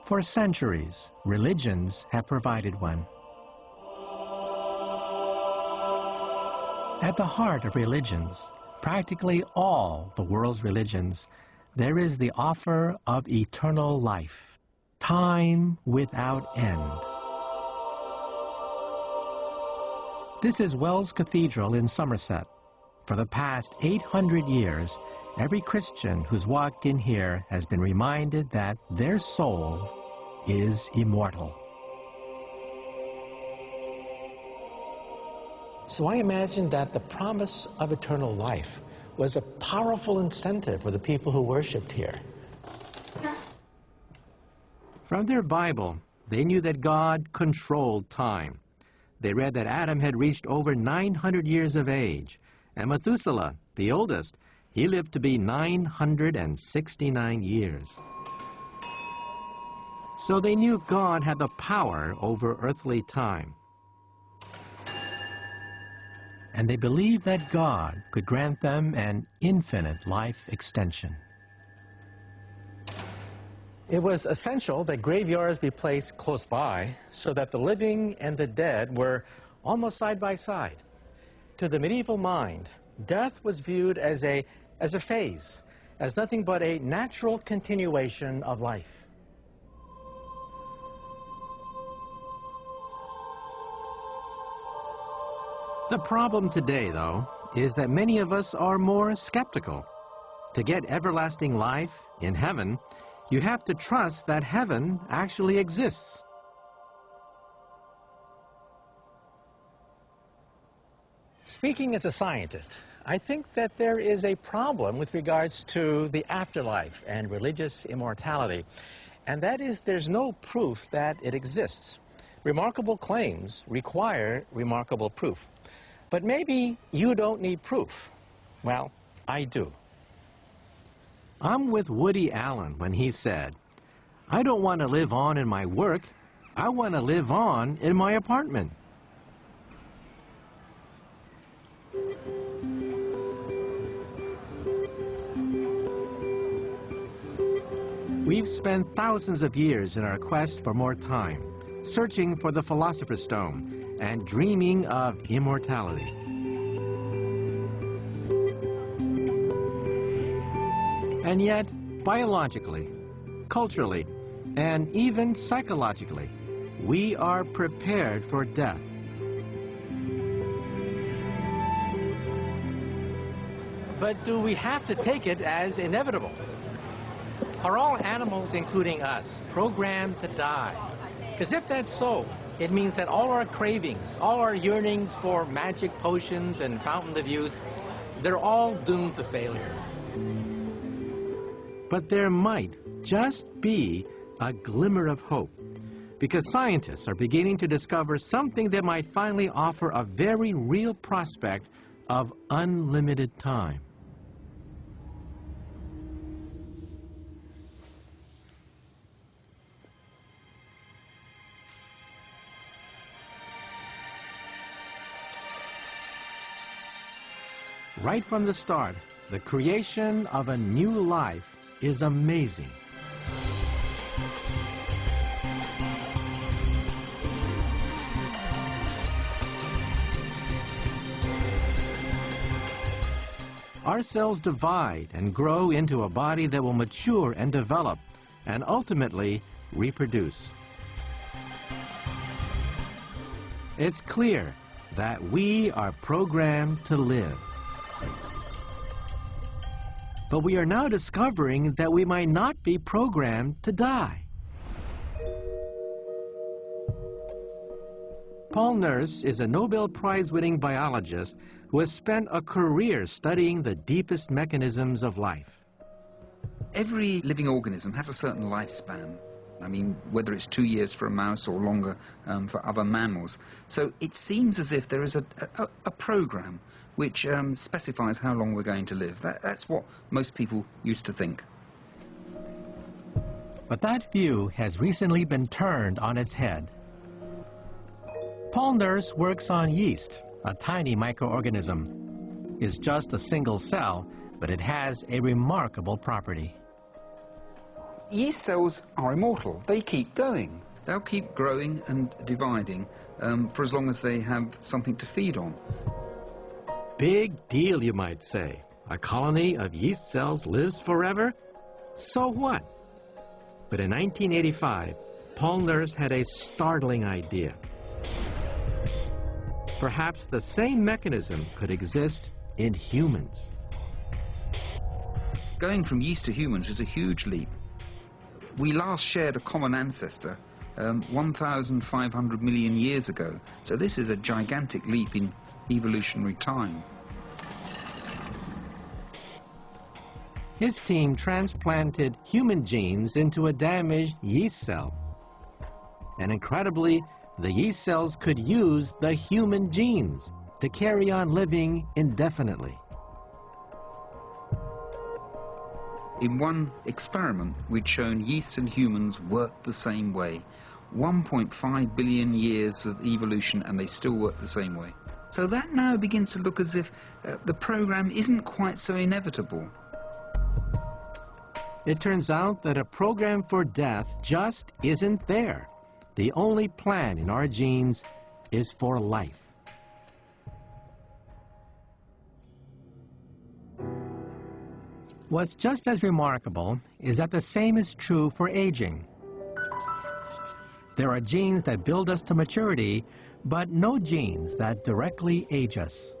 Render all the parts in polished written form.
For centuries, religions have provided one. At the heart of religions, practically all the world's religions, there is the offer of eternal life, time without end. This is Wells Cathedral in Somerset. For the past 800 years, every Christian who's walked in here has been reminded that their soul is immortal. So I imagine that the promise of eternal life was a powerful incentive for the people who worshipped here. From their Bible, they knew that God controlled time. They read that Adam had reached over 900 years of age, and Methuselah, the oldest, he lived to be 969 years. So they knew God had the power over earthly time. And they believed that God could grant them an infinite life extension. It was essential that graveyards be placed close by so that the living and the dead were almost side by side. To the medieval mind, death was viewed as a phase, as nothing but a natural continuation of life. The problem today, though, is that many of us are more skeptical. To get everlasting life in heaven, you have to trust that heaven actually exists. Speaking as a scientist, I think that there is a problem with regards to the afterlife and religious immortality, and that is there's no proof that it exists. Remarkable claims require remarkable proof. But maybe you don't need proof. Well, I do. I'm with Woody Allen when he said, "I don't want to live on in my work. I want to live on in my apartment." We've spent thousands of years in our quest for more time, searching for the Philosopher's Stone and dreaming of immortality. And yet, biologically, culturally, and even psychologically, we are prepared for death. But do we have to take it as inevitable? Are all animals, including us, programmed to die? Because if that's so, it means that all our cravings, all our yearnings for magic potions and fountain of youth, they're all doomed to failure. But there might just be a glimmer of hope, because scientists are beginning to discover something that might finally offer a very real prospect of unlimited time. Right from the start, the creation of a new life is amazing. Our cells divide and grow into a body that will mature and develop and ultimately reproduce. It's clear that we are programmed to live. But we are now discovering that we might not be programmed to die. Paul Nurse is a Nobel Prize-winning biologist who has spent a career studying the deepest mechanisms of life. Every living organism has a certain lifespan. I mean, whether it's 2 years for a mouse or longer for other mammals. So it seems as if there is a program which specifies how long we're going to live. That's what most people used to think. But that view has recently been turned on its head. Paul Nurse works on yeast, a tiny microorganism. It's just a single cell, but it has a remarkable property. yeast cells are immortal. They keep going. They'll keep growing and dividing for as long as they have something to feed on. Big deal, you might say. A colony of yeast cells lives forever? So what? But in 1985, Paul Nurse had a startling idea. Perhaps the same mechanism could exist in humans. Going from yeast to humans is a huge leap. We last shared a common ancestor 1,500 million years ago, so this is a gigantic leap in evolutionary time. His team transplanted human genes into a damaged yeast cell. And incredibly, the yeast cells could use the human genes to carry on living indefinitely. In one experiment, we'd shown yeasts and humans work the same way. 1.5 billion years of evolution, and they still work the same way. So that now begins to look as if the program isn't quite so inevitable. It turns out that a program for death just isn't there. The only plan in our genes is for life. What's just as remarkable is that the same is true for aging. There are genes that build us to maturity, but no genes that directly age us.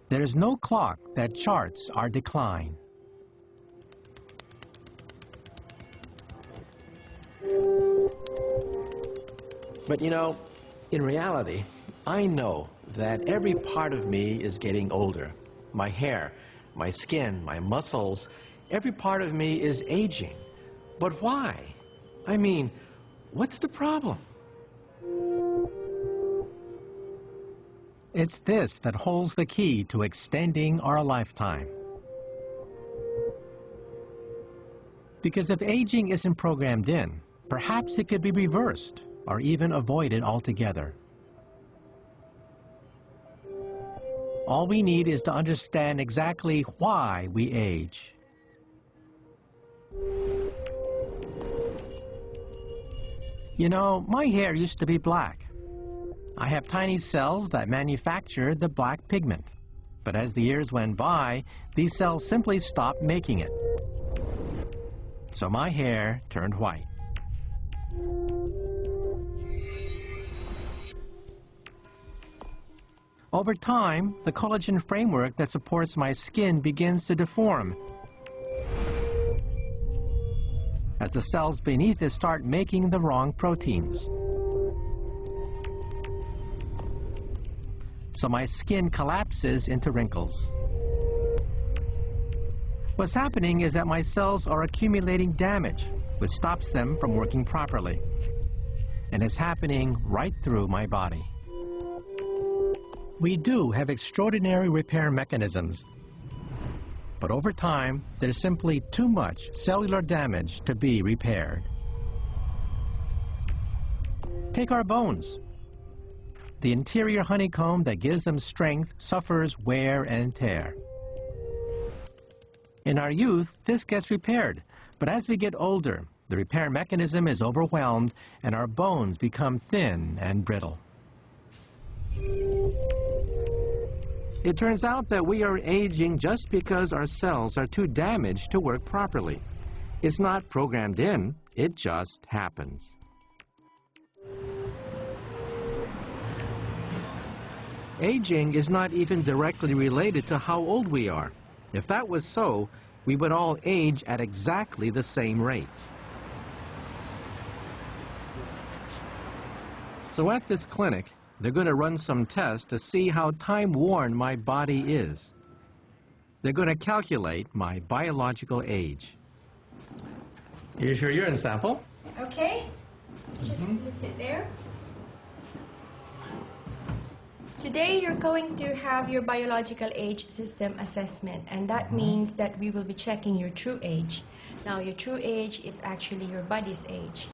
There's no clock that charts our decline. But you know, in reality, I know that every part of me is getting older. My hair, my skin, my muscles, every part of me is aging. But why? I mean, what's the problem? It's this that holds the key to extending our lifetime. Because if aging isn't programmed in, perhaps it could be reversed or even avoided altogether. All we need is to understand exactly why we age. You know, my hair used to be black. I have tiny cells that manufacture the black pigment. But as the years went by, these cells simply stopped making it. So my hair turned white. Over time, the collagen framework that supports my skin begins to deform as the cells beneath it start making the wrong proteins. So my skin collapses into wrinkles. What's happening is that my cells are accumulating damage, which stops them from working properly. And it's happening right through my body. We do have extraordinary repair mechanisms, but over time, there's simply too much cellular damage to be repaired. Take our bones. The interior honeycomb that gives them strength suffers wear and tear. In our youth, this gets repaired, but as we get older, the repair mechanism is overwhelmed and our bones become thin and brittle. It turns out that we are aging just because our cells are too damaged to work properly. It's not programmed in, it just happens. Aging is not even directly related to how old we are. If that was so, we would all age at exactly the same rate. So at this clinic, they're going to run some tests to see how time-worn my body is. They're going to calculate my biological age. Here's your urine sample. Okay, just leave it there. Today you're going to have your biological age system assessment, and that means that we will be checking your true age. Now your true age is actually your body's age.